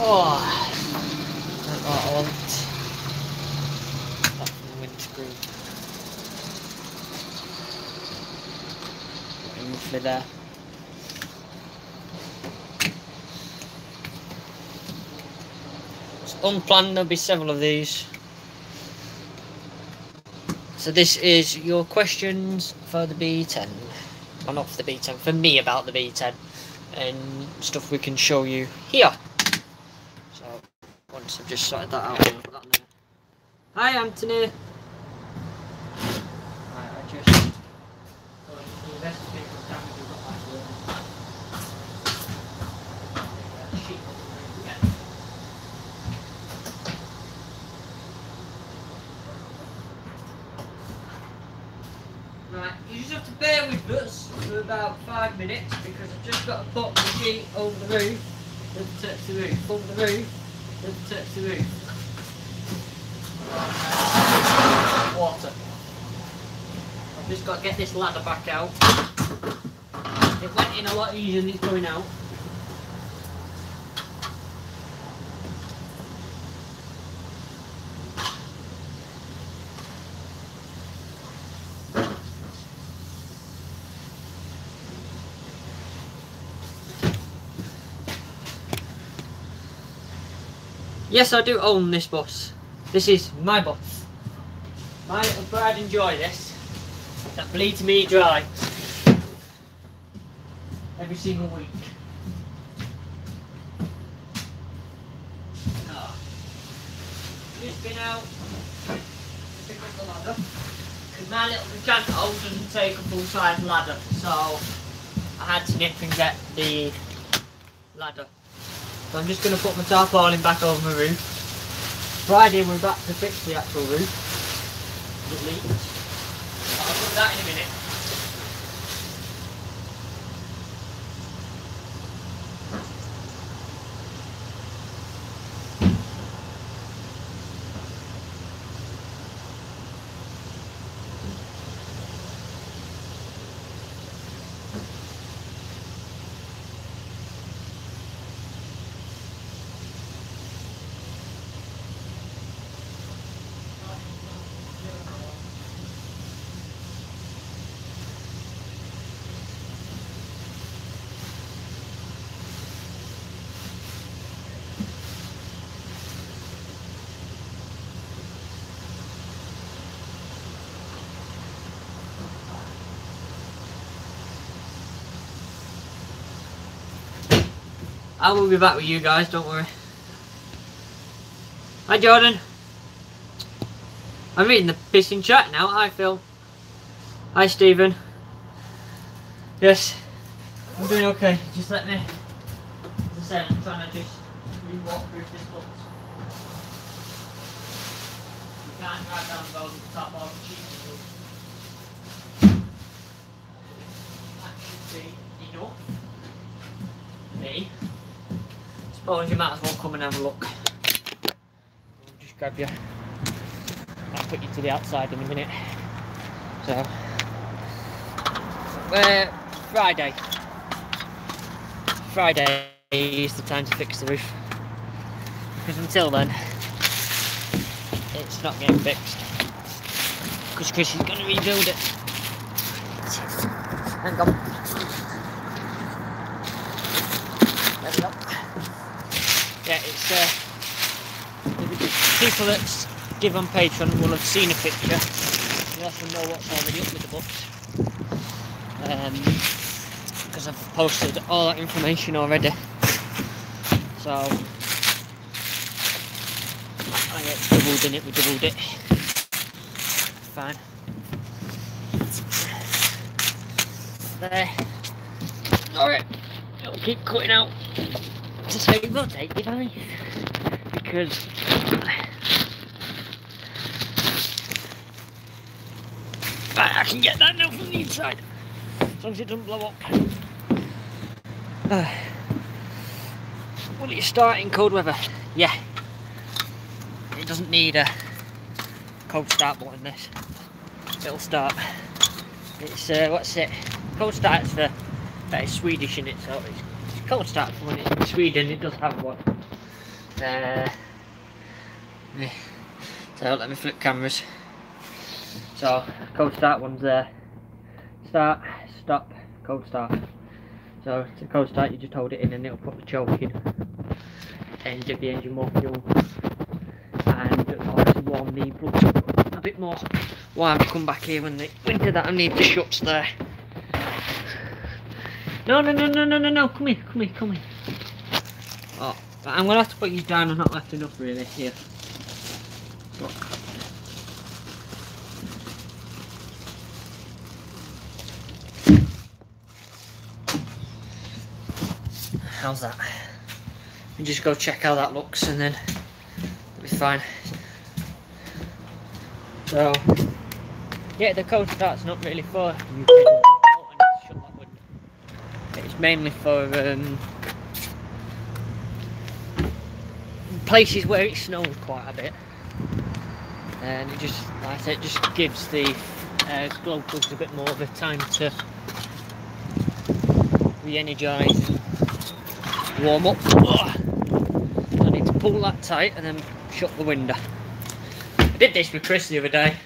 Oh, that's what I want. That's the windscreen. Getting roughly there. It's unplanned, there'll be several of these. So this is your questions for the B10. Well, not for the B10, for me about the B10. And stuff we can show you here. So, once I've just sorted that out, I'll put that in there. Hi, Anthony. Right, I just... Right, you just have to bear with us for about 5 minutes because I've just got to put the sheet over the roof, then touch the roof, over the roof, then touch the roof. Water. I've just got to get this ladder back out. It went in a lot easier than it's going out. Yes, I do own this bus. This is my bus. My pride and joy, this. That bleeds me dry. Every single week. Oh. Just been out to pick up the ladder. Because my little Picanto doesn't take a full-size ladder. So I had to nip and get the ladder. So I'm just going to put my tarpaulin back over my roof. Friday we're back to fix the actual roof. It leaks. I'll put that in a minute. I will be back with you guys, don't worry. Hi Jordan. I'm reading the pissing chat now. Hi Phil. Hi Stephen. Yes, I'm doing okay. Just let me, as I said, I'm trying to just walk through this box. You can't drive down the road with the top off the sheet. That should be enough. Me. Suppose you might as well come and have a look. I'll just grab you. I'll put you to the outside in a minute. So, Friday. Friday is the time to fix the roof. Because until then, it's not getting fixed. Because Chris is going to rebuild it. Hang on. There we go. Yeah, it's the people that give on Patreon will have seen a picture. You also know what's already up with the books. Because I've posted all that information already. So I get doubled in it, we doubled it. Fine. There. Alright, it'll keep cutting out to save the tape device. Because I can get that now from the inside, as long as it doesn't blow up. Will it start in cold weather? Yeah. It doesn't need a cold start button, this. It'll start. It's, what's it? Cold start's for, that is Swedish in it, so it's cold start for when it's in Sweden, it does have one. So let me flip cameras. So cold start one's there. Start, stop, cold start. So to cold start you just hold it in and it'll put the choke in and give the engine more fuel and obviously warm the plugs up a bit more. Why I've come back here when the winter that I need the shuts there. No, come here. Oh, but I'm gonna have to put you down, I've not left enough really here. Look. How's that? You just go check how that looks and then it'll be fine. So yeah, the cold start's not really for you. It's mainly for places where it snows quite a bit, and it just, like I said, it just gives the glow plugs a bit more of a time to re-energise and warm up. I need to pull that tight and then shut the window. I did this with Chris the other day.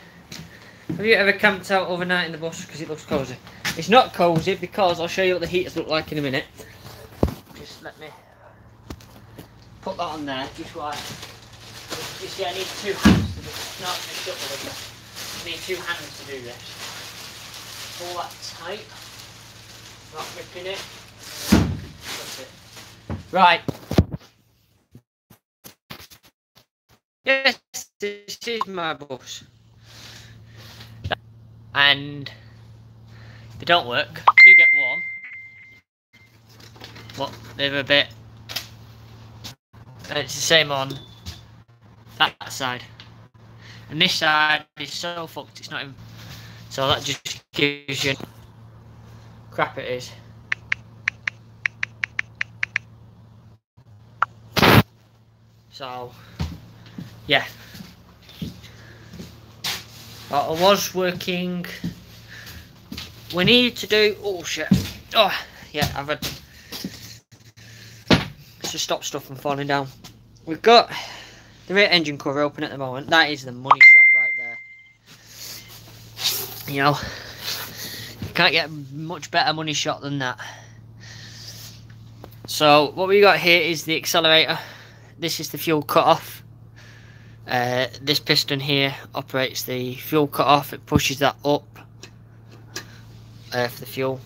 Have you ever camped out overnight in the bush because it looks cosy? It's not cosy because I'll show you what the heaters look like in a minute. Just let me put that on there, just like, you see I need 2 hands to do this. Not to shut the window. I need 2 hands to do this. Pull that tight, not ripping it. That's it. Right. Yes, this is my bus. And they don't work, they do get warm, but they're a bit, it's the same on that side, and this side is so fucked it's not even, so that just gives you crap it is. So yeah, I was working. We need to do, oh shit, oh yeah, I've had to stop stuff from falling down. We've got the rear engine cover open at the moment. That is the money shot right there. You know, you can't get much better money shot than that. So what we got here is the accelerator. This is the fuel cutoff. This piston here operates the fuel cutoff. It pushes that up for the fuel.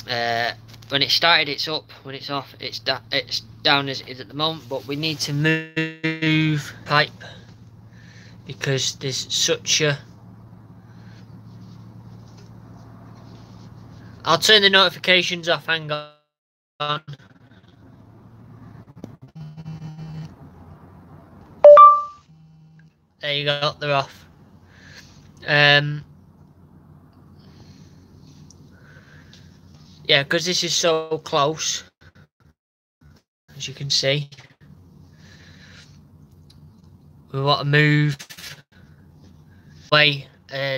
When it's started it's up, when it's off it's down as it is at the moment, but we need to move pipe because there's such a, I'll turn the notifications off, hang on. There you go, they're off. Yeah, because this is so close, as you can see, we want to move the way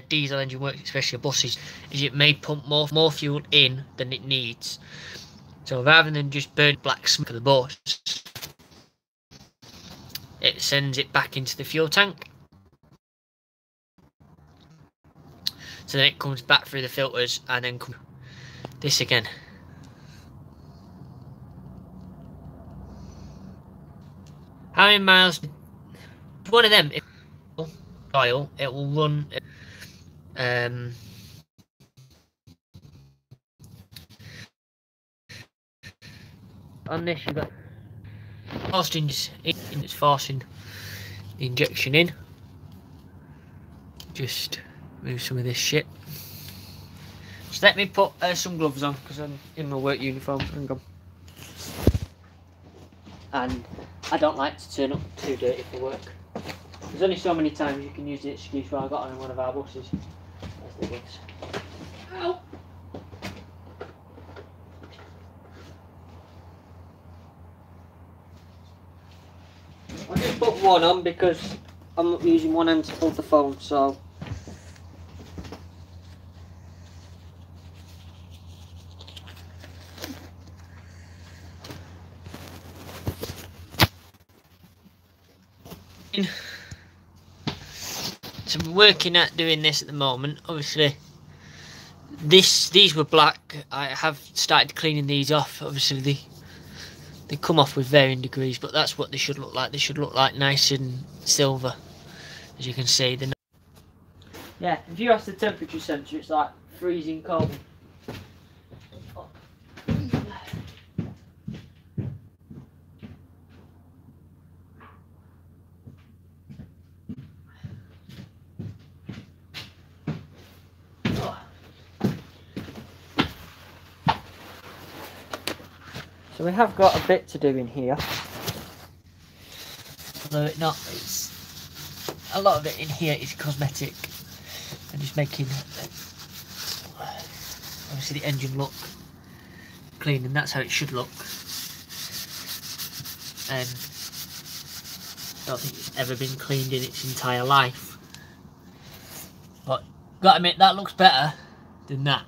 diesel engine works, especially buses, is it may pump more fuel in than it needs. So rather than just burn black smoke for the bus, it sends it back into the fuel tank. So then it comes back through the filters and then this again. How many miles? One of them, if oil, it will run. On this, you've got it's forcing the injection in. Just move some of this shit. Just let me put some gloves on because I'm in my work uniform. Hang on. And I don't like to turn up too dirty for work. There's only so many times you can use the excuse where I got on one of our buses. There's the gloves. Ow! I just put one on because I'm not using one hand to hold the phone, so. So we're working at doing this at the moment. Obviously, these were black. I have started cleaning these off. Obviously, they come off with varying degrees, but that's what they should look like. They should look like nice and silver, as you can see. Yeah, if you ask the temperature sensor, it's like freezing cold. So we have got a bit to do in here, although it's a lot of it in here is cosmetic and just making obviously the engine look clean, and that's how it should look. And I don't think it's ever been cleaned in its entire life, but gotta admit that looks better than that.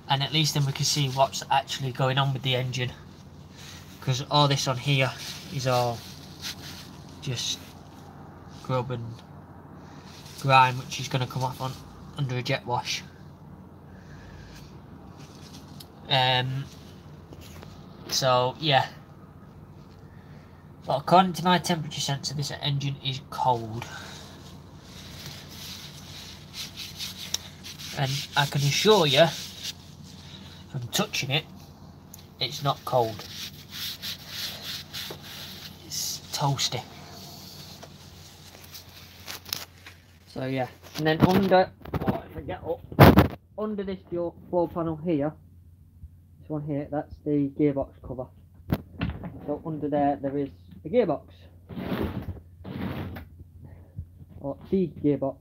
And at least then we can see what's actually going on with the engine, because all this on here is all just grub and grime, which is going to come off under a jet wash. So yeah, but according to my temperature sensor, this engine is cold, and I can assure you, from touching it, it's not cold. It's toasty. So yeah, and then under, if I get up, under this floor panel here, this one here, that's the gearbox cover. So under there is the gearbox, or the gearbox.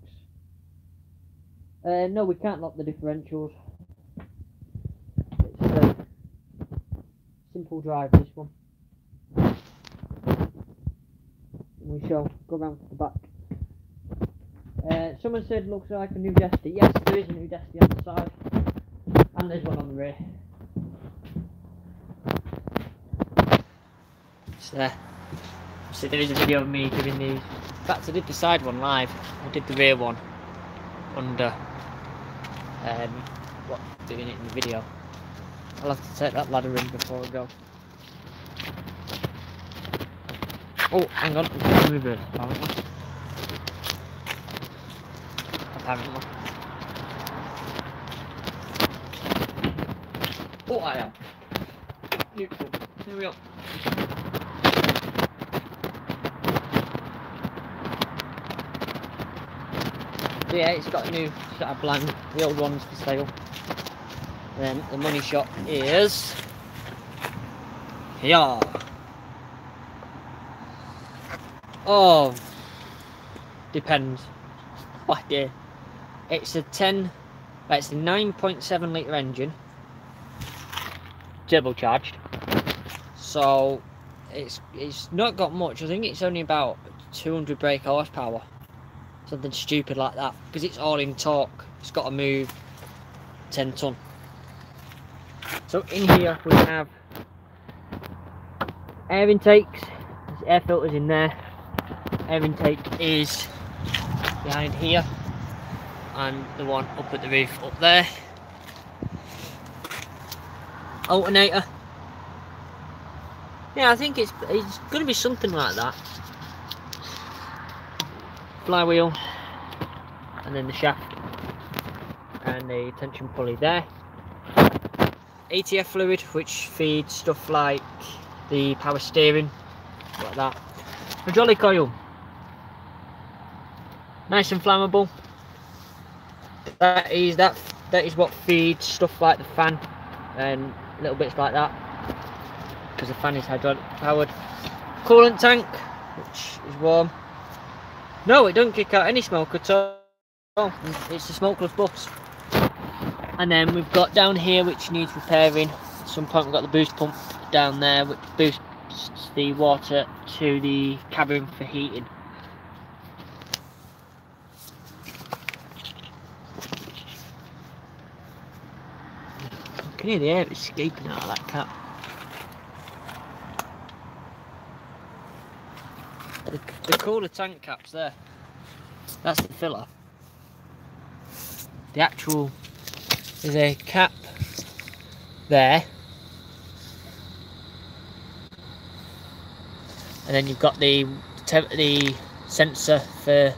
No, we can't lock the differentials. It's a simple drive, this one. We shall go round to the back. Someone said looks like a new Desti. Yes, there is a new Desti on the side, and there's one on the rear. It's there. So there is a video of me doing these. In fact, I did the side one live. I did the rear one under doing it in the video. I'll have to take that ladder in before I go. Oh, hang on, it's in reverse, apparently. Oh, I am. Neutral. Here we go. So yeah, it's got a new set of bland. The old one's for sale. And then the money shot is here. Oh, depends. What day? It's a 9.7 litre engine, turbocharged. So it's not got much. I think it's only about 200 brake horsepower, something stupid like that, because it's all in torque. It's got to move 10 ton. So in here we have air intakes. There's air filters in there. Air intake is behind here, and the one up at the roof up there. Alternator. Yeah, I think it's going to be something like that. Flywheel, and then the shaft and the tension pulley there. ATF fluid, which feeds stuff like the power steering, like that. Hydraulic oil, nice and flammable. That is what feeds stuff like the fan and little bits like that, because the fan is hydraulic powered. Coolant tank, which is warm. No, it doesn't kick out any smoke at all. It's a smokeless bus. And then we've got down here, which needs repairing. At some point we've got the boost pump down there, which boosts the water to the cabin for heating. I can hear the air escaping out of that cap. the cooler tank caps there. That's the filler. The actual, there's a cap there. And then you've got the sensor for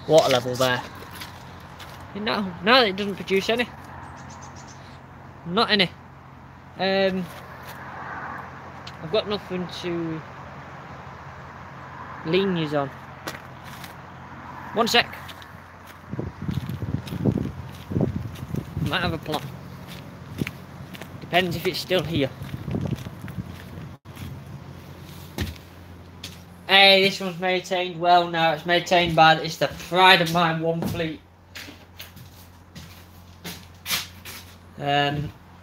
water level there. No, it doesn't produce any. Not any. I've got nothing to lean yous on. One sec. Might have a plan. Depends if it's still here. Hey, this one's maintained well now. It's maintained by, it's the pride of my one fleet.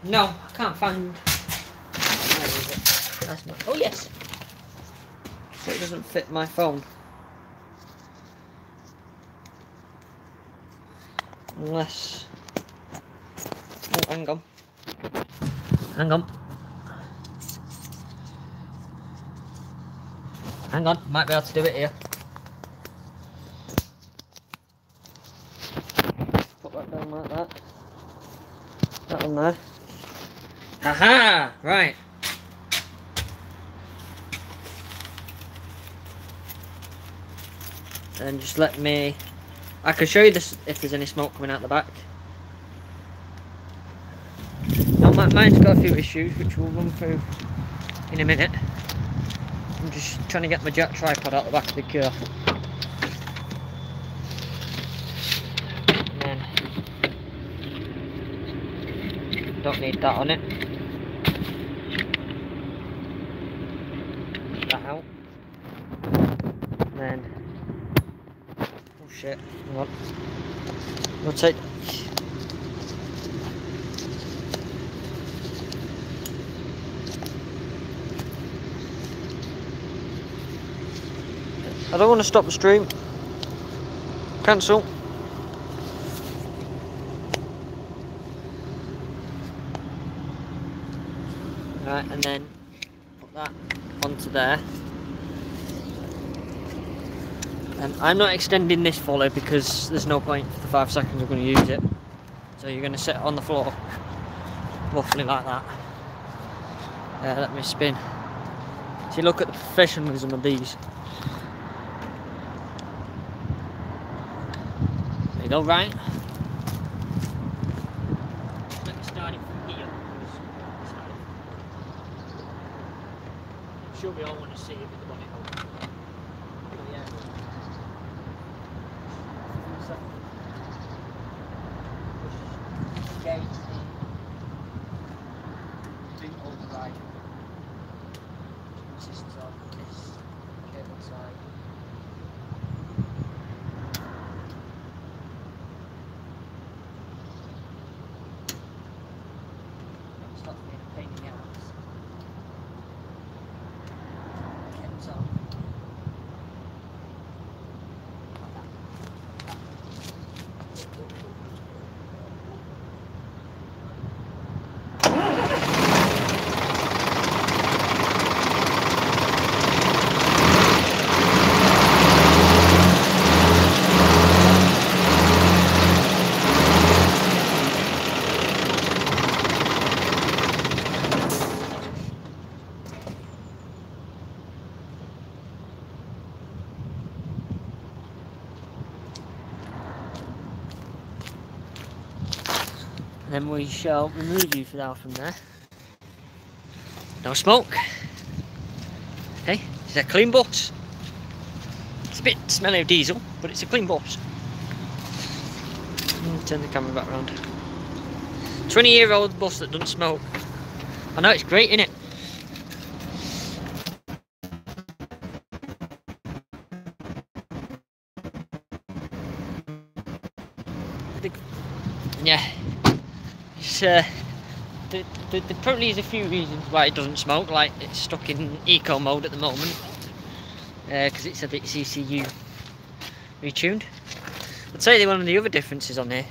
No, I can't find. Where is it? That's not. Oh yes. So it doesn't fit my phone. Unless. Oh, hang on. Hang on. Hang on, might be able to do it here. Put that down like that. That one there. Haha! Right. And just let me. I can show you this if there's any smoke coming out the back. Now, mine's got a few issues which we'll run through in a minute. I'm just trying to get my jack tripod out the back of the car. And then don't need that on it. Take that out. And then oh shit, hang on. We'll take I don't want to stop the stream. Cancel. Right, and then put that onto there. And I'm not extending this follow because there's no point for the 5 seconds I'm going to use it. So you're going to set it on the floor, roughly like that. Let me spin. See, look at the professionalism of these. There you go, right? Let me start it from here. I'm sure we all want to see it with the bonnet open. Oh yeah. Gauge the boot override. Consists of this cable side. Stop being a pain in the ass. Kept on. Then we shall remove you now from there. No smoke. Okay, it's a clean bus. It's a bit smelly of diesel, but it's a clean bus. Turn the camera back around. 20-year-old bus that doesn't smoke. I know it's great, innit? Yeah. There probably is a few reasons why it doesn't smoke, like it's stuck in eco mode at the moment because it's a bit CCU retuned. I'd say one of the other differences on here,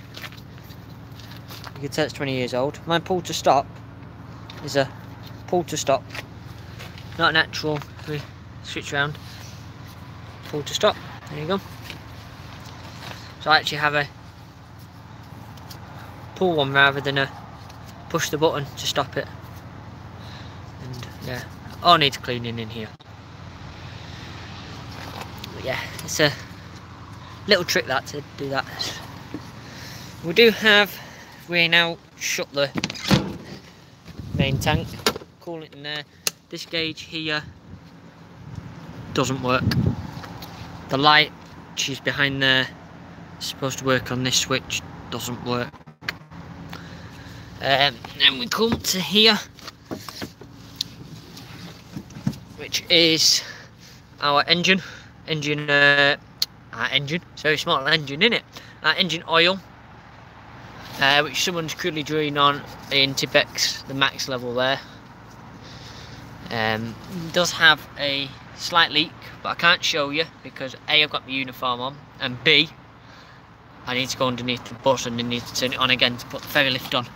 you can tell it's 20 years old. My pull to stop is a pull to stop, not an actual switch round. pull to stop. There you go. So I actually have a pull one rather than a push the button to stop it. And yeah, all needs cleaning in here. But yeah, it's a little trick that to do that. We do have, we now shut the main tank, coolant in there. This gauge here doesn't work. The light which is behind there is supposed to work on this switch, doesn't work. Then we come to here, which is our engine. It's a very small engine, isn't it? Our engine oil, which someone's currently drilling on in Tipex, the max level there. Does have a slight leak, but I can't show you because A, I've got my uniform on, and B, I need to go underneath the bus and I need to turn it on again to put the ferry lift on.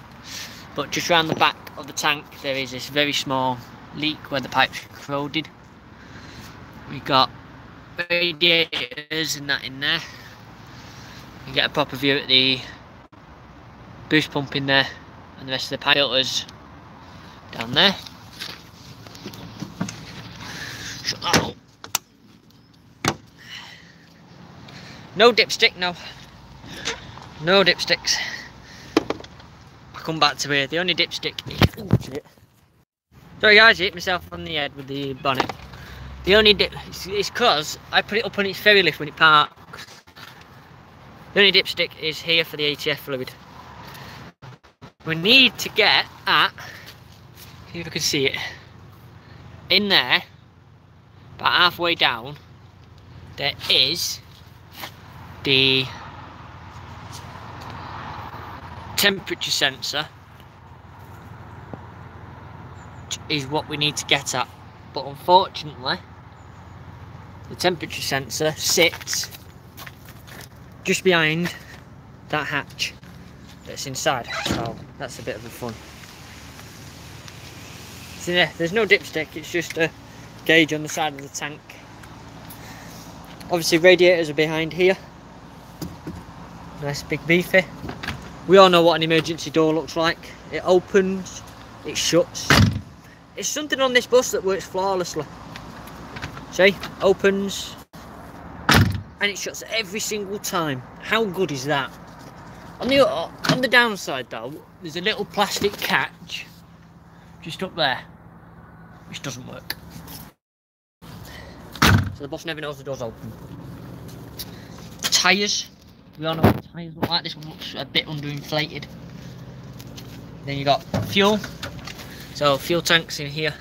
But just round the back of the tank there is this very small leak where the pipe's corroded. We've got radiators and that in there. You get a proper view at the boost pump in there and the rest of the pipe filters down there. Shut that up. No dipstick, no dipsticks. I'll come back to here. The only dipstick is, oh shit. Sorry guys, I hit myself on the head with the bonnet. The only dip, it's because I put it up on its ferry lift when it parks. The only dipstick is here for the ATF fluid. We need to get at, see if I can see it, in there, about halfway down, there is the temperature sensor, which is what we need to get at. But unfortunately, the temperature sensor sits just behind that hatch that's inside, so that's a bit of a fun. So yeah, there's no dipstick, it's just a gauge on the side of the tank. Obviously radiators are behind here, nice big beefy. We all know what an emergency door looks like. It opens, it shuts. It's something on this bus that works flawlessly. See, opens and it shuts every single time. How good is that? On the downside though, there's a little plastic catch just up there, which doesn't work. So the bus never knows the door's open. Tyres, we all know what tyres look like. This one looks a bit underinflated. Then you got fuel. So fuel tanks in here.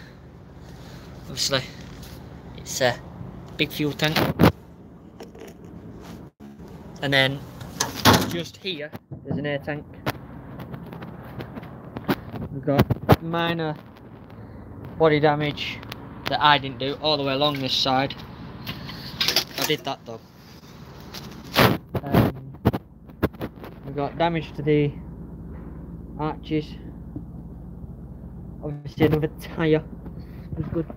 Obviously, it's a big fuel tank. And then just here, there's an air tank. We've got minor body damage that I didn't do all the way along this side. I did that though. We've got damage to the arches. Obviously another tyre was good.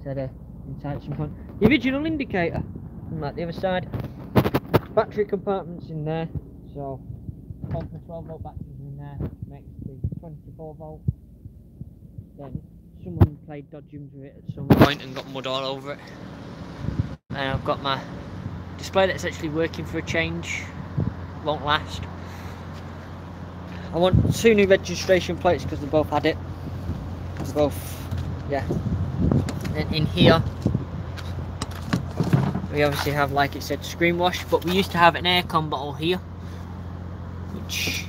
Said inside at some point. The original indicator, like the other side. Battery compartments in there, so both the 12 volt batteries in there makes the 24 volt. Then someone played dodgems with it at some point and got mud all over it. And I've got my display that's actually working for a change, won't last. I want 2 new registration plates because they both had it. They're both, yeah. Then in here, we obviously have, like it said, screen wash, but we used to have an aircon bottle here, which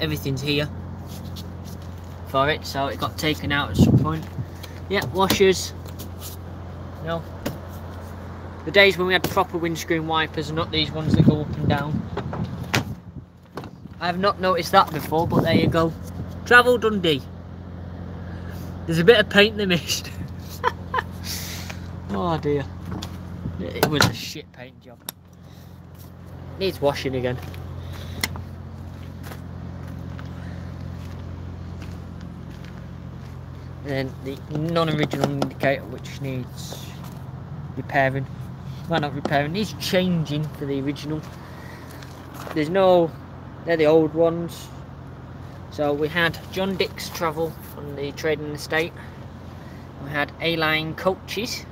everything's here for it, so it got taken out at some point. Yeah, washers. You know, the days when we had proper windscreen wipers and not these ones that go up and down. I have not noticed that before, but there you go. Travel Dundee. There's a bit of paint they missed. Oh dear. It was a shit paint job. Needs washing again. and then the non-original indicator, which needs repairing. Well, not repairing, needs changing for the original. There's no, they're the old ones. So we had John Dick's Travel on the trading estate. We had A-Line Coaches,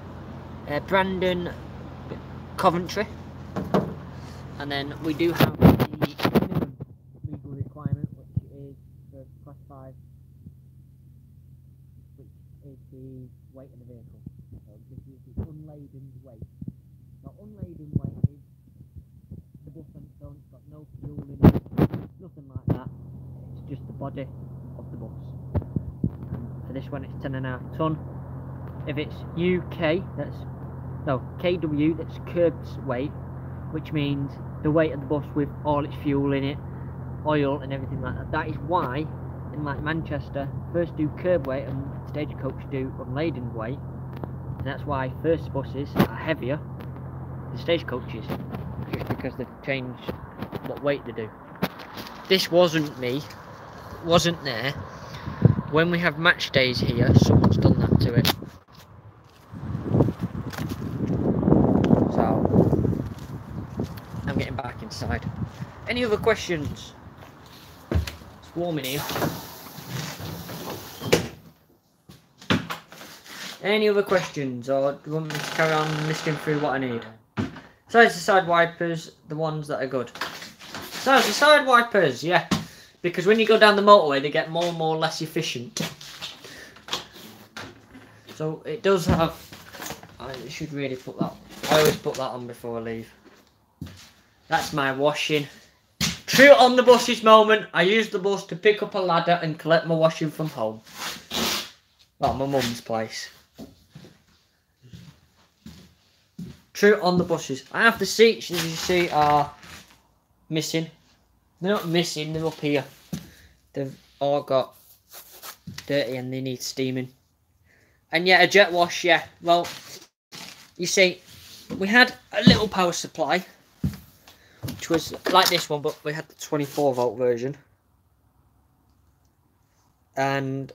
Brandon Coventry, and then we do have the minimum legal requirement, which is for Class 5, which is the weight of the vehicle. So this is the unladen weight. Now, unladen weight is the bus on its own, it's got no fuel in it, nothing like that. It's just the body of the bus. And for this one, it's 10.5 tonne. If it's UK, that's no KW, that's curbed weight, which means the weight of the bus with all its fuel in it, oil and everything like that. That is why in like Manchester, first do curb weight and Stagecoach do unladen weight, and that's why first buses are heavier than Stagecoaches, just because they've changed what weight they do. This wasn't there. When we have match days here, someone's done that to it. I'm getting back inside. Any other questions? It's warm in here. Any other questions, or do you want me to carry on listing through what I need? Besides the side wipers, the ones that are good. Besides the side wipers, yeah. Because when you go down the motorway, they get more and more less efficient. So it does have... I should really put that... I always put that on before I leave. That's my washing. True on the bus's moment, I used the bus to pick up a ladder and collect my washing from home. Well, my mum's place. True on the buses. I have the seats, as you see, are missing. They're not missing, they're up here. They've all got dirty and they need steaming. And yeah, a jet wash, yeah. Well, you see, we had a little power supply, which was like this one, but we had the 24 volt version. And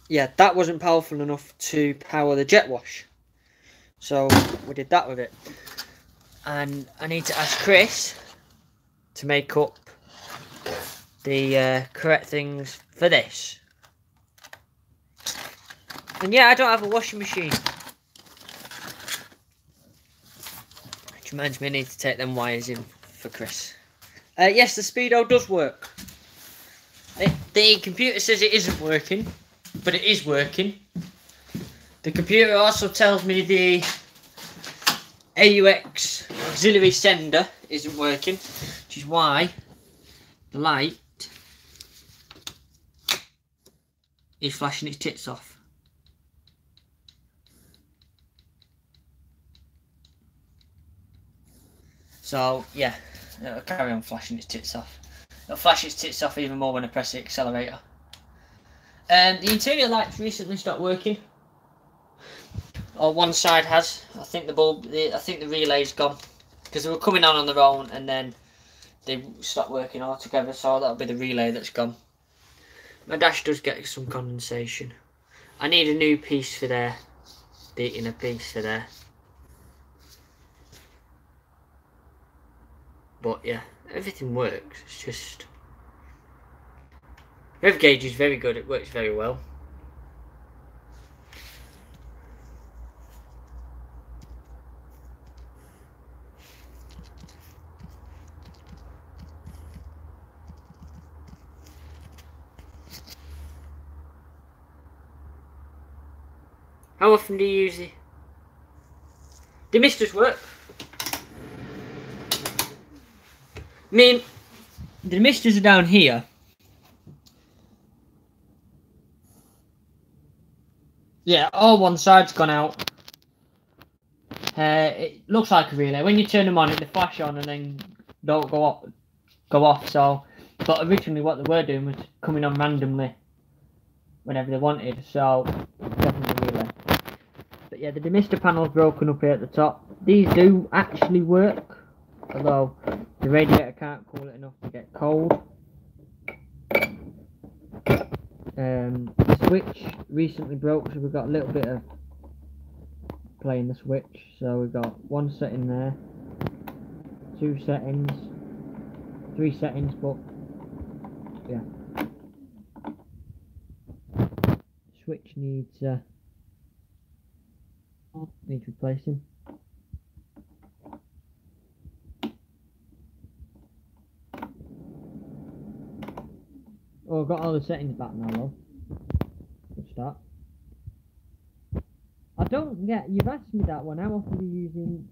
yeah, that wasn't powerful enough to power the jet wash. So we did that with it. And I need to ask Chris to make up the correct things for this. And yeah, I don't have a washing machine. Which reminds me, I need to take them wires in for Chris. Yes, the Speedo does work. The computer says it isn't working, but it is working. The computer also tells me the AUX auxiliary sender isn't working, which is why the light is flashing its tits off. So yeah, it'll carry on flashing its tits off. It'll flash its tits off even more when I press the accelerator. The interior lights recently stopped working. Or one side has. I think I think the relay's gone, because they were coming on their own and then they stopped working altogether. So that'll be the relay that's gone. My dash does get some condensation. I need a new piece for there. The inner piece for there. But yeah, everything works. It's just rev gauge is very good. It works very well. How often do you use the demisters work? I mean, the demisters are down here. Yeah, all one side's gone out. It looks like a relay. When you turn them on, they flash on and then don't go off. So, but originally what they were doing was coming on randomly whenever they wanted. So, definitely a relay. But yeah, the demister panel's broken up here at the top. These do actually work, although the radiator can't cool it enough to get cold. This is switch recently broke, so we've got a little bit of playing the switch. So we've got one setting there, 2 settings, 3 settings, but yeah, switch needs replacing. Oh, I've got all the settings back now though. Good start. I don't get, you've asked me that one, how often are you using,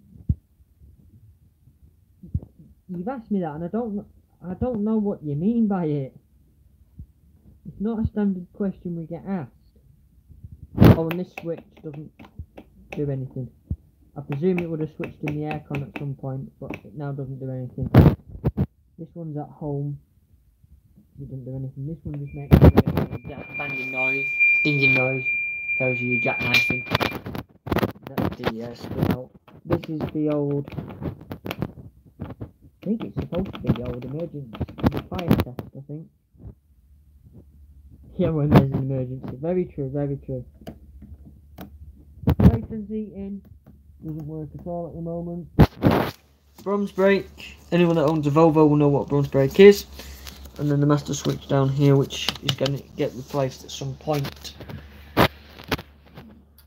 you've asked me that and I don't know what you mean by it. It's not a standard question we get asked. Oh, and this switch doesn't do anything. I presume it would have switched in the aircon at some point, but it now doesn't do anything. This one's at home. It doesn't do anything. This one just makes a banging noise, dinging noise. Tells you you're jackknifing. That's the spin out. This is the old. I think it's supposed to be the old emergency, the fire test. I think. Yeah, when there's an emergency. Very true. Very true. License heating doesn't work at all at the moment. Bronze brake. Anyone that owns a Volvo will know what bronze brake is. And then the master switch down here, which is going to get replaced at some point.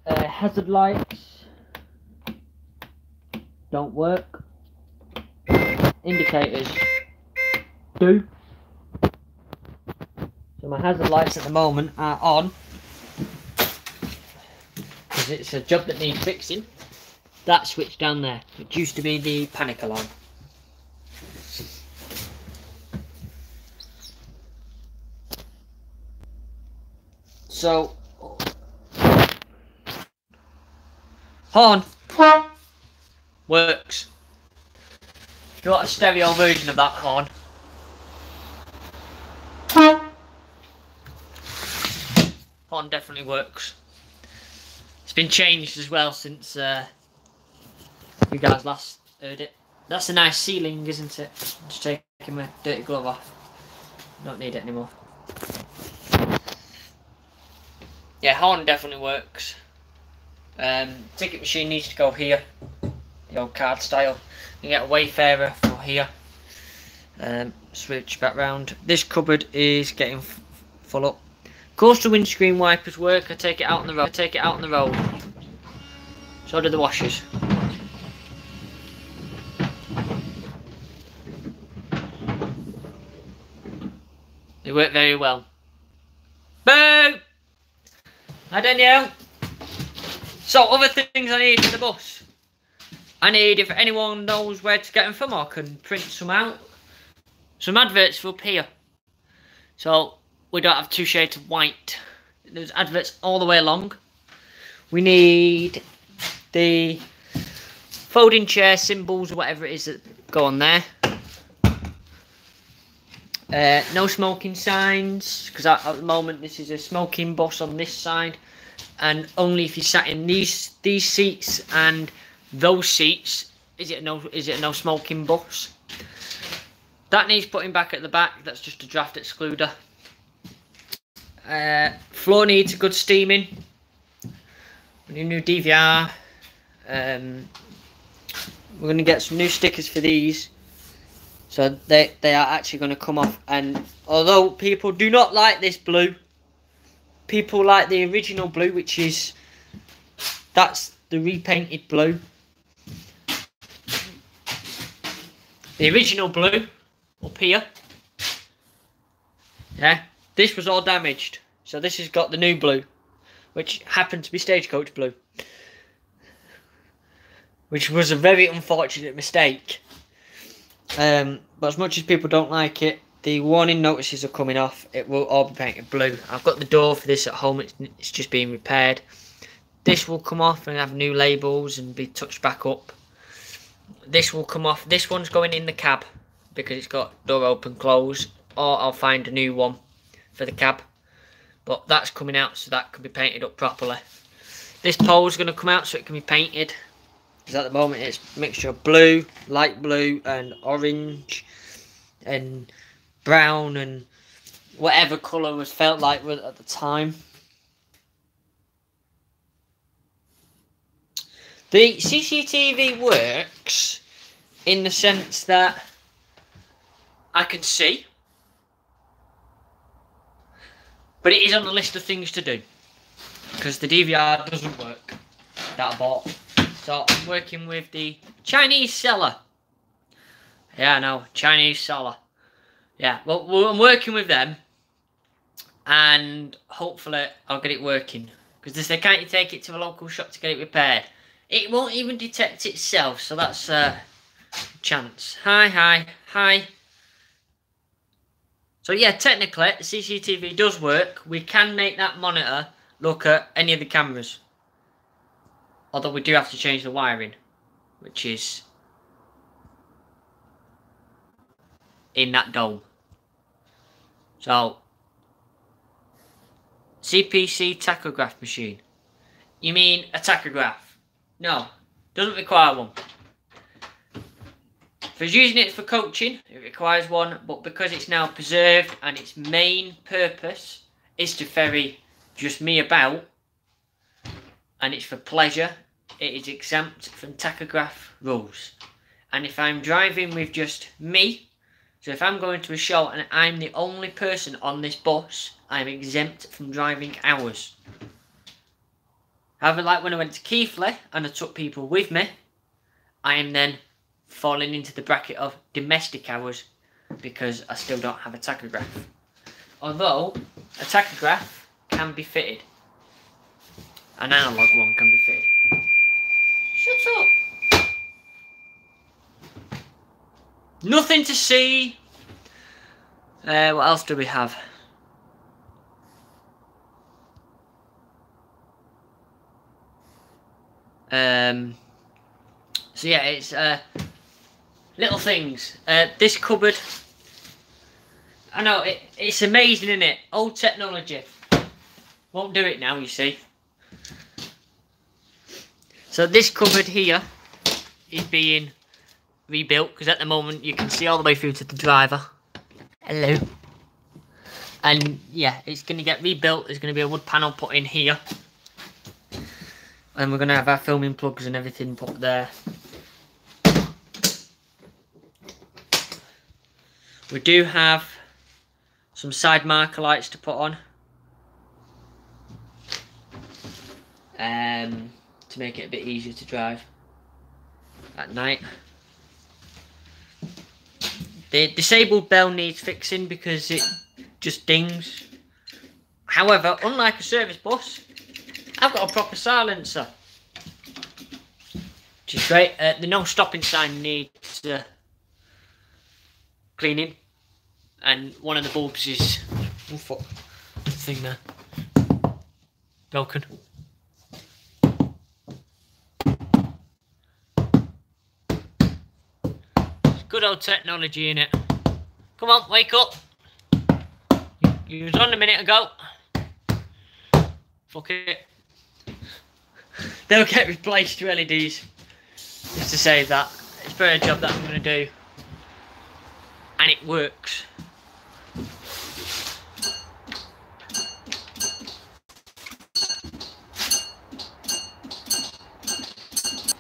Hazard lights don't work. Indicators do. So my hazard lights at the moment are on, because it's a job that needs fixing. That switch down there, which used to be the panic alarm. So, horn works. If you want a stereo version of that horn, horn definitely works. It's been changed as well since you guys last heard it. That's a nice ceiling, isn't it? Just taking my dirty glove off. Don't need it anymore. Yeah, horn definitely works. Ticket machine needs to go here, the old card style. You get a Wayfarer for here. Switch back round. This cupboard is getting full up. Coastal windscreen wipers work. I take it out on the road. So do the washers. They work very well. Boo! Hi Danielle. So other things I need for the bus. I need, if anyone knows where to get them from, I can print some out. Some adverts for up here. So we don't have 2 shades of white. There's adverts all the way along. We need the folding chair symbols or whatever it is that go on there. No smoking signs, because at the moment this is a smoking bus on this side, and only if you sat in these seats and those seats is it a no smoking bus. That needs putting back at the back. That's just a draft excluder. Floor needs a good steaming. We need a new DVR. We're going to get some new stickers for these. So they are actually going to come off, and although people do not like this blue, people like the original blue, which is, that's the repainted blue. The original blue up here, yeah, this was all damaged, so this has got the new blue, which happened to be stagecoach blue, which was a very unfortunate mistake. But as much as people don't like it, the warning notices are coming off. It will all be painted blue. I've got the door for this at home. It's just being repaired. This will come off and have new labels and be touched back up. This will come off. This one's going in the cab because it's got door open close, or I'll find a new one for the cab. But that's coming out, so that can be painted up properly. This pole's going to come out so it can be painted. Because at the moment it's a mixture of blue, light blue and orange and brown and whatever colour was felt like at the time. The CCTV works in the sense that I can see, but it is on the list of things to do because the DVR doesn't work that I bought. So I'm working with the Chinese seller. Yeah, I know, Chinese seller. Yeah, well, I'm working with them, and hopefully I'll get it working. Because they say, can't you take it to a local shop to get it repaired? It won't even detect itself, so that's a chance. Hi. So yeah, technically, the CCTV does work. We can make that monitor look at any of the cameras. Although we do have to change the wiring, which is in that dome. So, CPC tachograph machine. You mean a tachograph? No, doesn't require one. If I was using it for coaching, it requires one, but because it's now preserved and its main purpose is to ferry just me about, and it's for pleasure, it is exempt from tachograph rules. And if I'm driving with just me, so if I'm going to a show and I'm the only person on this bus, I'm exempt from driving hours. However, like when I went to Keighley and I took people with me, I am then falling into the bracket of domestic hours because I still don't have a tachograph. Although, a tachograph can be fitted. An analogue one can be fitted. Shut up! Nothing to see. What else do we have? So yeah, it's little things. This cupboard, I know it's amazing, isn't it? Old technology won't do it now, you see. So this cupboard here is being rebuilt because at the moment you can see all the way through to the driver. Hello. And yeah, it's going to get rebuilt. There's going to be a wood panel put in here. And we're going to have our filming plugs and everything put there. We do have some side marker lights to put on. To make it a bit easier to drive at night. The disabled bell needs fixing because it just dings. However, unlike a service bus, I've got a proper silencer, which is great. The no stopping sign needs cleaning, and one of the bulbs is thing there broken. It's good old technology in it. Come on, wake up. You was on a minute ago. Fuck it. They'll get replaced to LEDs. Just to say that. It's for a job that I'm going to do. And it works.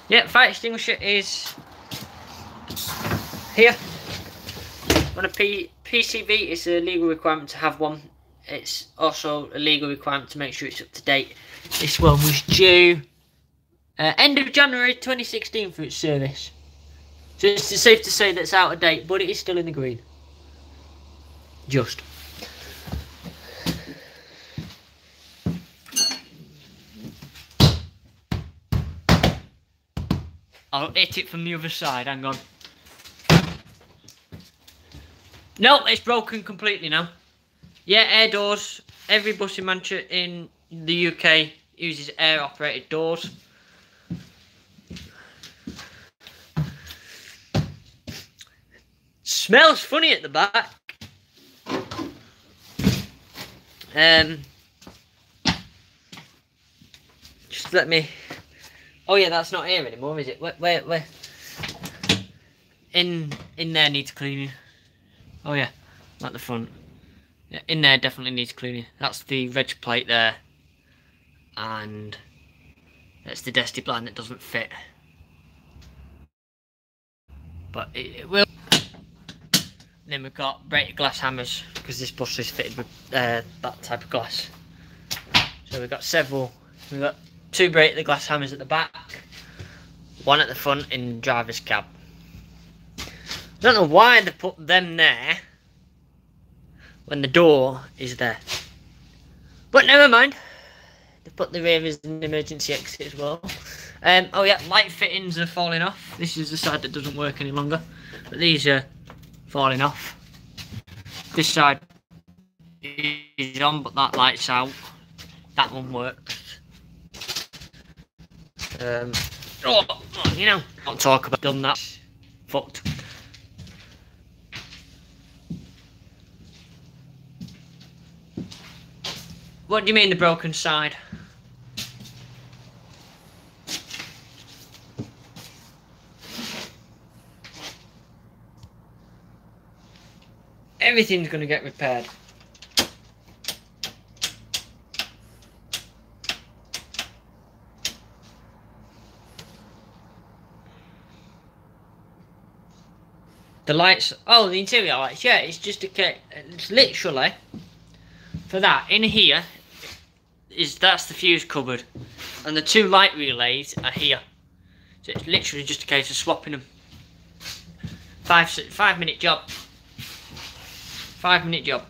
Yeah, fire extinguisher is here. On a PCV, it's a legal requirement to have one. It's also a legal requirement to make sure it's up to date. This one was due end of January 2016 for its service. So it's safe to say that it's out of date, but it is still in the green. Just. I'll hit it from the other side, hang on. No, it's broken completely now. Yeah, air doors. Every bus in Manchester in the UK uses air operated doors. Smells funny at the back. Just let me... Oh yeah, that's not here anymore, is it? Where? In there needs cleaning. Oh yeah, at the front. Yeah, in there definitely needs cleaning. That's the reg plate there. And That's the Desti blind that doesn't fit. But it will. Then we've got braided glass hammers, because this bus is fitted with that type of glass. So we've got several. We've got 2 braided glass hammers at the back, 1 at the front in driver's cab. I don't know why they put them there when the door is there. But never mind. They put the rear as an emergency exit as well. Oh yeah, light fittings are falling off. This is the side that doesn't work any longer. But these are falling off. This side is on, but that light's out. That one works. You know, don't talk about done that. Fucked. What do you mean the broken side? Everything's going to get repaired. The lights, oh, the interior lights, yeah, it's just it's literally, for that, in here, that's the fuse cupboard, and the 2 light relays are here. So it's literally just a case of swapping them. 5-minute job. 5-minute job.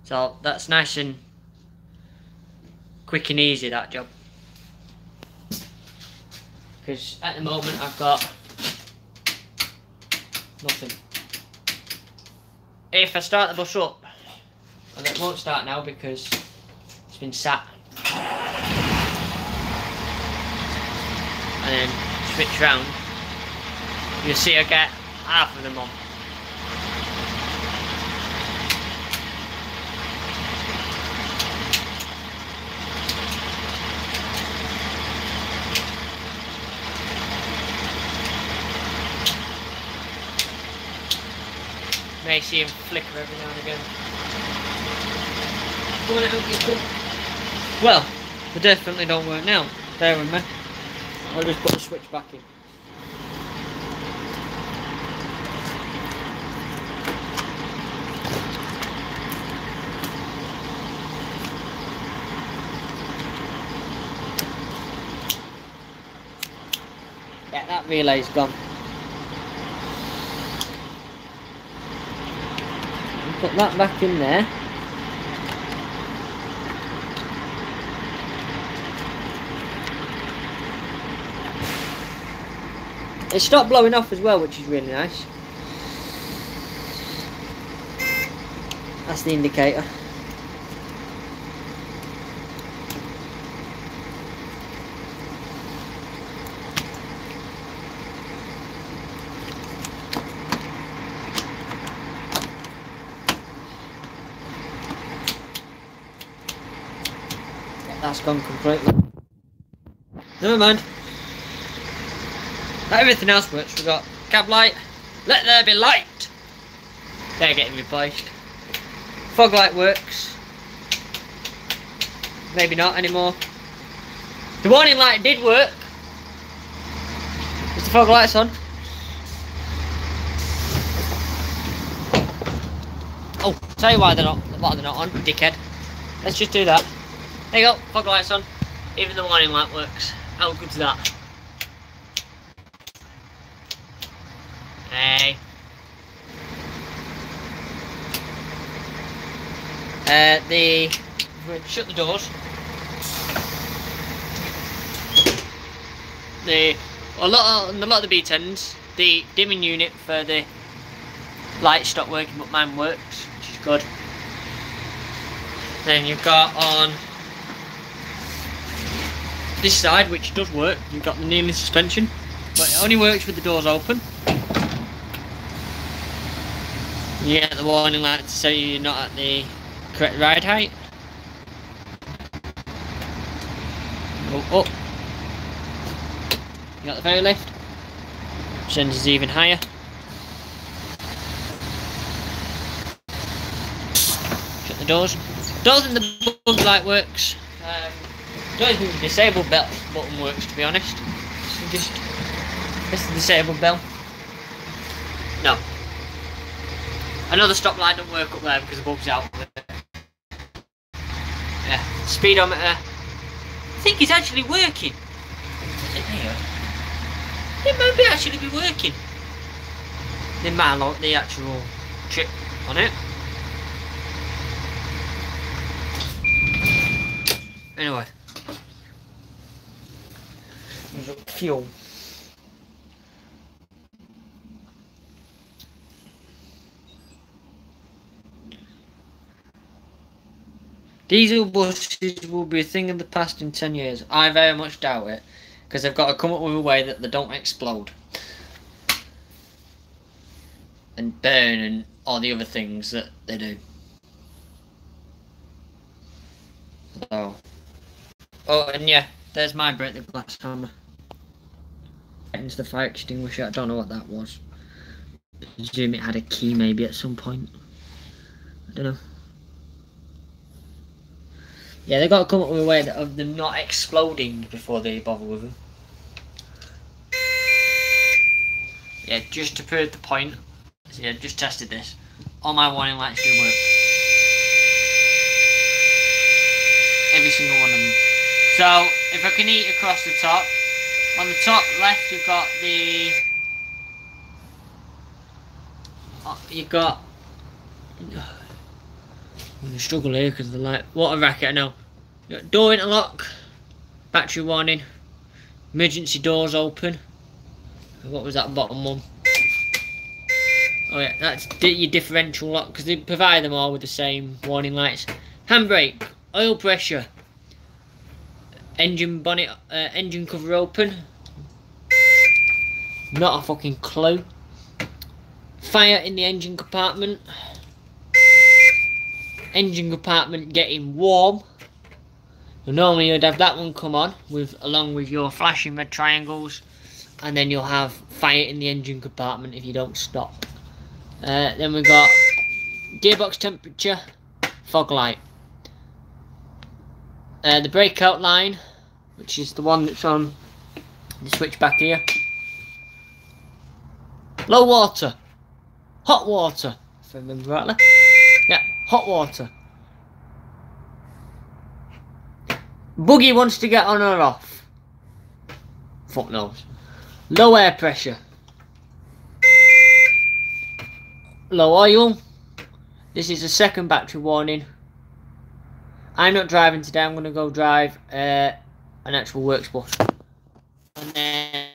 So that's nice and quick and easy, that job. Because at the moment I've got nothing. If I start the bus up, and it won't start now because it's been sat, and then switch round, you'll see I get half of them on. May see him flicker every now and again. Well, they definitely don't work now. Bear with me. I'll just put the switch back in. Yeah, that relay's gone. Put that back in there. It stopped blowing off as well, which is really nice. That's the indicator. That's gone completely. Never mind. Everything else works. We've got cab light. Let there be light. They're getting replaced. Fog light works. Maybe not anymore. The warning light did work. Is the fog lights on? Oh, tell you why they're not on, dickhead. Let's just do that. There you go, fog lights on. Even the warning light works. How good's that? Hey. Shut the doors. A lot of the B10s, the dimming unit for the lights stopped working, but mine works, which is good. Then you've got on this side, which does work, you've got the kneeling suspension, but it only works with the doors open. You get the warning light to say you're not at the correct ride height. Go up. You got the very lift. Sends us even higher. Shut the doors. Doors in the bug light works. don't think the disabled belt button works, to be honest. So just press the disabled bell. No. I know the stop light don't work up there because the bulb's out. Yeah. Speedometer. I think it's actually working. Is it here? It might be actually be working. They might lock the actual chip on it. Anyway. Fuel. Diesel buses will be a thing of the past in 10 years. I very much doubt it, because they've got to come up with a way that they don't explode and burn and all the other things that they do. So, oh, and yeah, there's my break the glass hammer. Into the fire extinguisher. I don't know what that was. I presume it had a key maybe at some point. I don't know. Yeah, they've got to come up with a way of them not exploding before they bother with them. Yeah, just to prove the point. So yeah, just tested this. All my warning lights do work. Every single one of them. So, if I can eat across the top, on the top left you've got the... You've got... I'm going to struggle here because of the light. Water racket, I know. You've got door interlock, battery warning, emergency doors open. What was that bottom one? Oh yeah, that's your differential lock, because they provide them all with the same warning lights. Handbrake, oil pressure, engine bonnet, engine cover open. Not a fucking clue. Fire in the engine compartment. Engine compartment getting warm. So normally you'd have that one come on along with your flashing red triangles, and then you'll have fire in the engine compartment if you don't stop. Then we've got gearbox temperature, fog light. The breakout line, which is the one that's on the switch back here. Low water, hot water, if I remember rightly. Yeah, hot water. Buggy wants to get on or off. Fuck knows. Low air pressure. Low oil. This is a second battery warning. I'm not driving today. I'm going to go drive an actual works bus. And then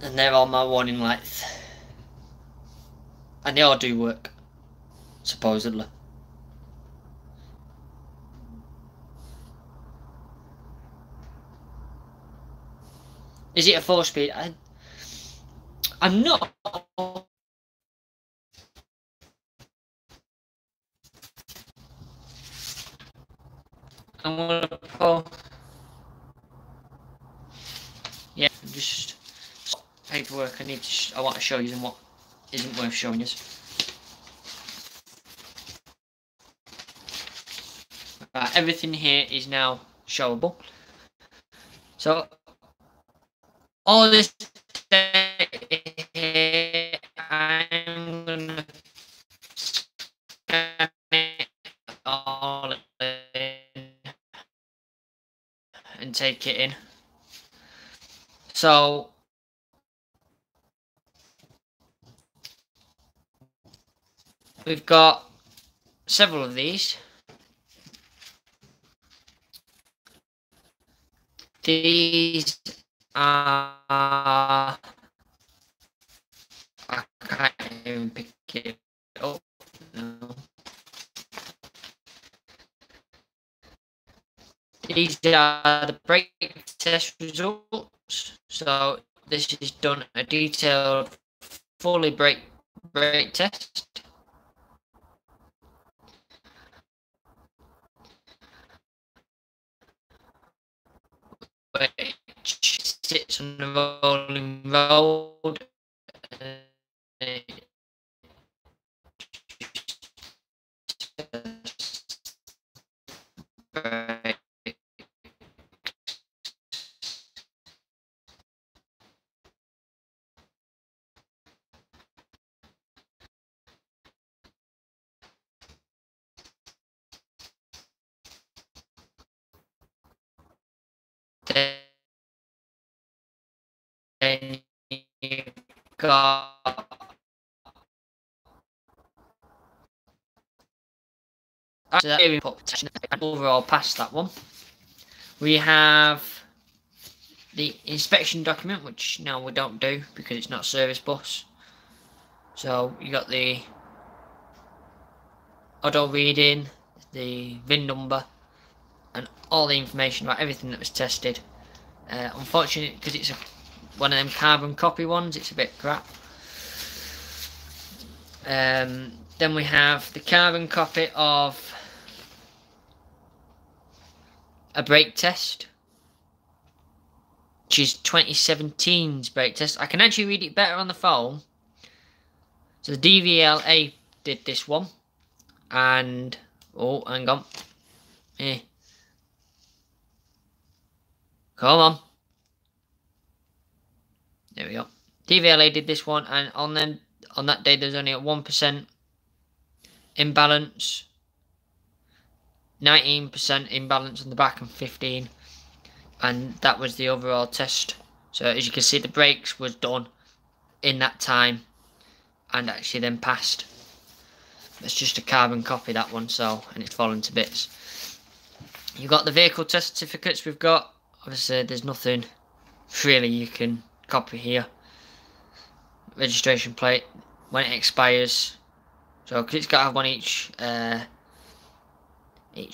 and they're all my warning lights. And they all do work, supposedly. Is it a 4-speed? I'm not. I'm gonna pull. Yeah, just paperwork. I want to show you what isn't worth showing you. Right, everything here is now showable. So all this here, I'm gonna scan it all in and take it in. So we've got several of these. These are, I can't even pick it up now. These are the brake test results. So this is done a detailed, fully brake test. Which sits on the rolling road then you've got overall past that one. We have the inspection document, which now we don't do because it's not service bus. So you got the auto reading, the VIN number, and all the information about everything that was tested. Unfortunately, because it's one of them carbon copy ones, it's a bit crap. Then we have the carbon copy of a brake test, which is 2017's brake test. I can actually read it better on the phone. So the DVLA did this one, and oh, hang on, come on, there we go. DVLA did this one, and on that day there's only a 1% imbalance, 19% imbalance on the back, and 15%. And that was the overall test. So as you can see, the brakes was done in that time and actually then passed. It's just a carbon copy, that one, so, and it's fallen to bits. You've got the vehicle test certificates we've got. Obviously there's nothing really you can copy here. Registration plate, when it expires. So, because it's got to have one each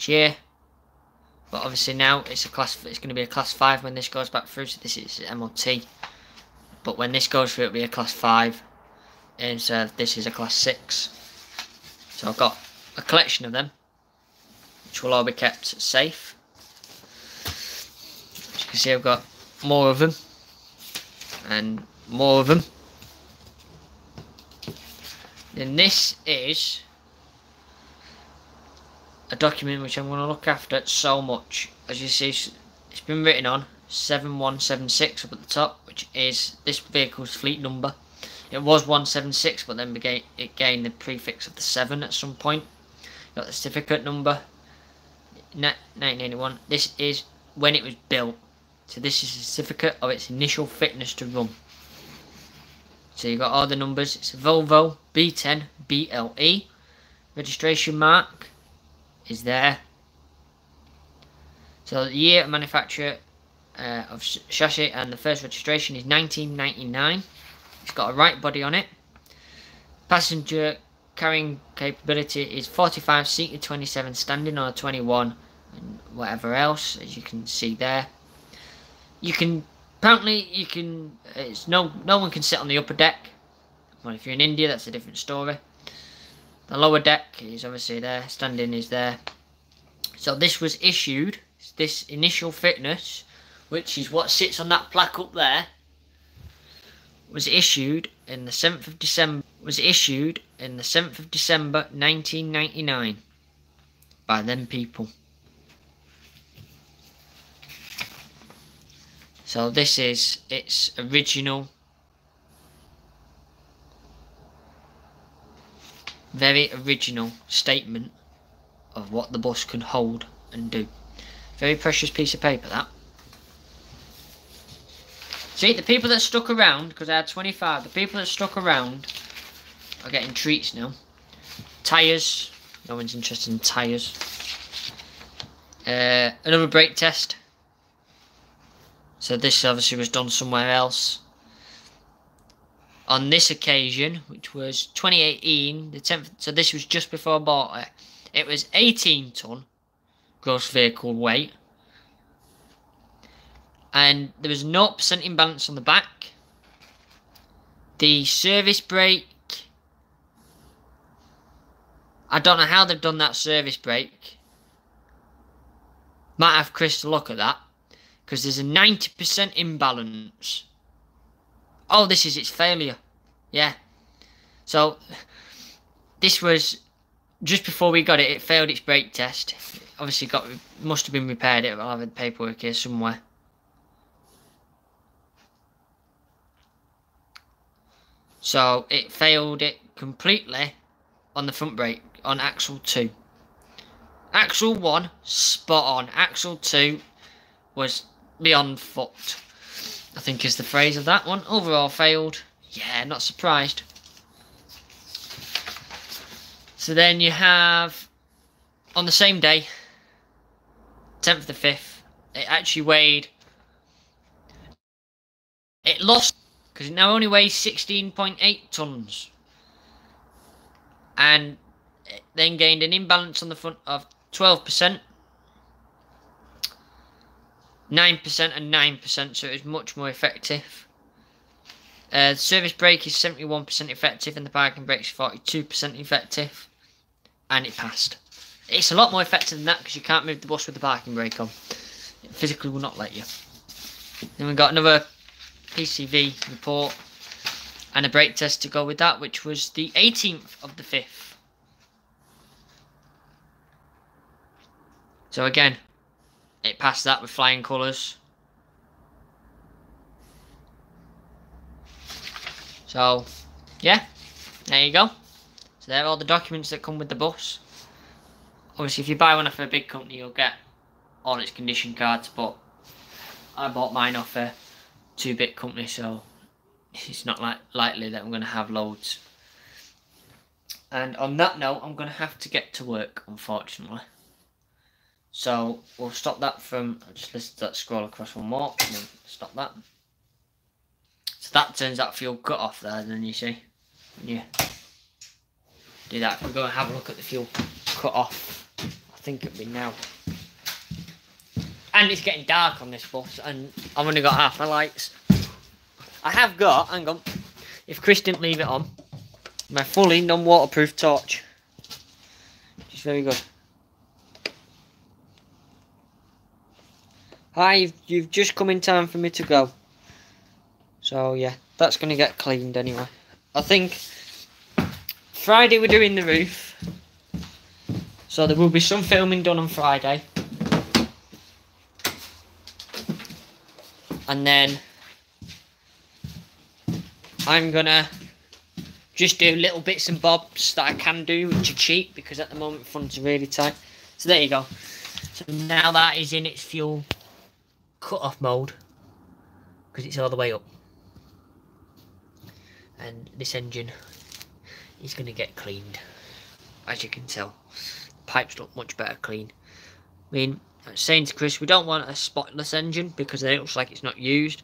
year. But obviously now it's going to be a class 5 when this goes back through, so this is MOT. But when this goes through, it'll be a class 5, and so this is a class 6. So I've got a collection of them, which will all be kept safe. As you can see, I've got more of them, and more of them. Then this is a document which I'm going to look after so much. As you see, it's been written on 7176 up at the top, which is this vehicle's fleet number. It was 176, but then it gained the prefix of the 7 at some point. Got the certificate number, 1981. This is when it was built. So this is a certificate of its initial fitness to run. So you've got all the numbers. It's a Volvo B10 BLE. Registration mark is there. So the year of manufacture of chassis and the first registration is 1999. It's got a right body on it. Passenger carrying capability is 45 seated, 27 standing, or 21, and whatever else, as you can see there. Apparently it's no one can sit on the upper deck. Well, if you're in India, that's a different story. The lower deck is obviously there, standing is there. So this was issued, this initial fitness, which is what sits on that plaque up there, was issued in the 7th of December. 1999 by them people. So this is its original, very original statement of what the bus can hold and do. Very precious piece of paper, that. See, the people that stuck around, because I had 25, the people that stuck around are getting treats now. Tyres, no one's interested in tyres. Another brake test. So this obviously was done somewhere else. On this occasion, which was 2018, the 10th, so this was just before I bought it. It was 18 tonne gross vehicle weight. And there was 0% imbalance on the back. The service brake, I don't know how they've done that service brake. Might have Chris to look at that, because there's a 90% imbalance. Oh, this is its failure. Yeah. So this was just before we got it. It failed its brake test. Obviously must have been repaired. I'll have the paperwork here somewhere. So it failed it completely on the front brake, on axle 2. Axle 1, spot on. Axle 2 was beyond fucked. I think is the phrase of that one. Overall failed. Yeah, not surprised. So then you have, on the same day, 10th of the 5th, it actually weighed, it lost, because it now only weighs 16.8 tonnes. And it then gained an imbalance on the front of 12%, 9% and 9%, so it was much more effective. The service brake is 71% effective and the parking brake is 42% effective. And it passed. It's a lot more effective than that because you can't move the bus with the parking brake on. It physically will not let you. Then we've got another PCV report and a brake test to go with that, which was the 18th of the 5th. So again, it passed that with flying colours. So, yeah, there you go. So there are all the documents that come with the bus. Obviously, if you buy one off a big company, you'll get all its condition cards, but I bought mine off a 2-bit company, so it's not likely that I'm going to have loads. And on that note, I'm going to have to get to work, unfortunately. So we'll stop that from, just let's scroll across one more, and then stop that. So that turns that fuel cut off there, then you see, when you do that. If we go and have a look at the fuel cut off, I think it'll be now. And it's getting dark on this bus, and I've only got half my lights. I have got, hang on, if Chris didn't leave it on, my fully non-waterproof torch. Which is very good. Hi, you've just come in time for me to go. So yeah, that's going to get cleaned anyway. I think Friday we're doing the roof, so there will be some filming done on Friday, and then I'm gonna just do little bits and bobs that I can do, which are cheap because at the moment funds are really tight. So there you go. So now that is in its fuel cut off mode because it's all the way up, and this engine is going to get cleaned. As you can tell, the pipes look much better clean. I mean, I was saying to Chris, we don't want a spotless engine because it looks like it's not used,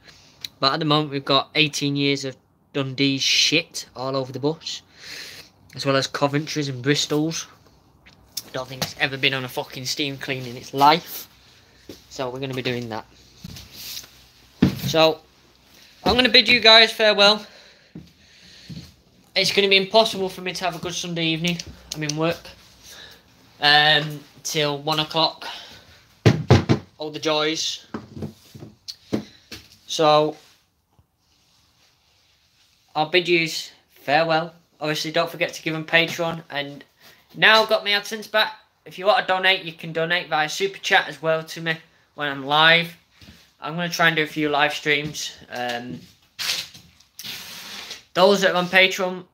but at the moment we've got 18 years of Dundee's shit all over the bus, as well as Coventry's and Bristol's. I don't think it's ever been on a fucking steam clean in its life, so we're going to be doing that. So I'm going to bid you guys farewell. It's going to be impossible for me to have a good Sunday evening. I'm in work till 1 o'clock. All the joys. So I'll bid you farewell. Obviously, don't forget to give them Patreon. And now I've got my AdSense back. If you want to donate, you can donate via Super Chat as well to me when I'm live. I'm going to try and do a few live streams. Those that are on Patreon,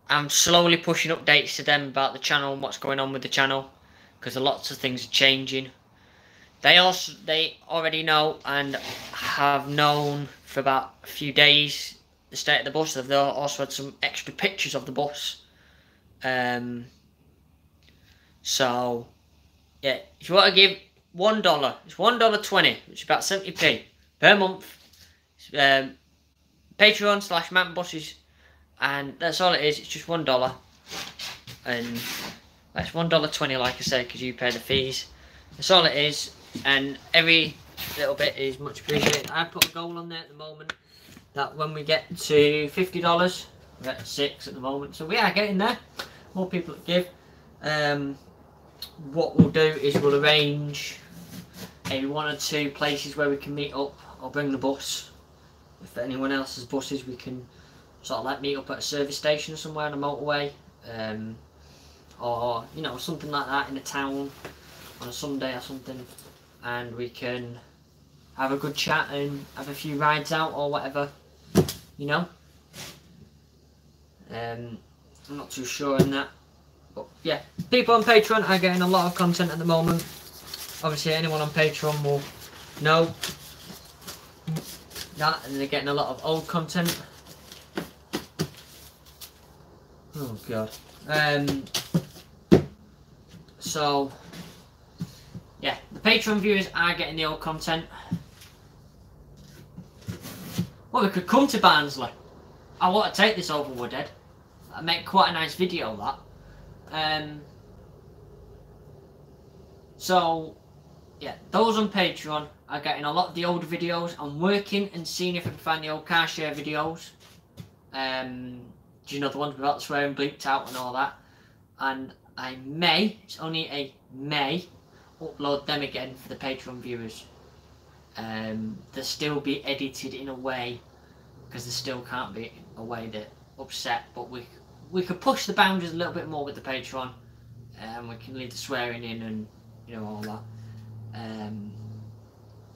I'm slowly pushing updates to them about the channel and what's going on with the channel, because lots of things are changing. They already know and have known for about a few days the state of the bus. They've also had some extra pictures of the bus. So yeah, if you want to give $1, it's $1.20, which is about 70p per month. Patreon/MountainBuses, and that's all it is. It's just $1, and that's $1.20, like I said, because you pay the fees. That's all it is, and every little bit is much appreciated. I put a goal on there at the moment that when we get to $50, we're at 6 at the moment, so we are getting there. More people to give. What we'll do is we'll arrange a 1 or 2 places where we can meet up. I'll bring the bus. If anyone else has buses, we can sort of like meet up at a service station or somewhere on a motorway, or you know, something like that in a town on a Sunday or something, and we can have a good chat and have a few rides out or whatever, you know. I'm not too sure on that, but yeah, people on Patreon are getting a lot of content at the moment. Obviously anyone on Patreon will know that, and they're getting a lot of old content. Oh god. So yeah, the Patreon viewers are getting the old content. Well, we could come to Barnsley. I want to take this over Woodhead. I make quite a nice video of that. So yeah, those on Patreon are getting a lot of the older videos. I'm working and seeing if I can find the old car share videos. Do you know, the ones without the swearing bleeped out and all that? And I may, it's only a may, upload them again for the Patreon viewers. They'll still be edited in a way, because there still can't be a way that upset, but we could push the boundaries a little bit more with the Patreon, and we can leave the swearing in and, you know, all that.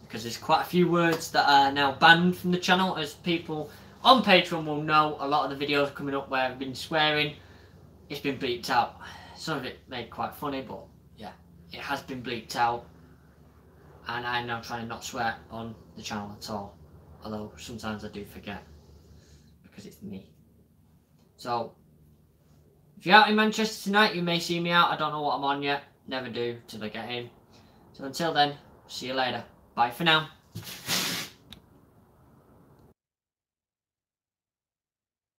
Because there's quite a few words that are now banned from the channel, as people on Patreon will know. A lot of the videos coming up where I've been swearing, it's been bleeped out. Some of it made quite funny, but yeah, it has been bleeped out. And I'm now trying to not swear on the channel at all. Although sometimes I do forget, because it's me. So, if you're out in Manchester tonight, you may see me out. I don't know what I'm on yet. Never do till I get in. So until then, see you later. Bye for now.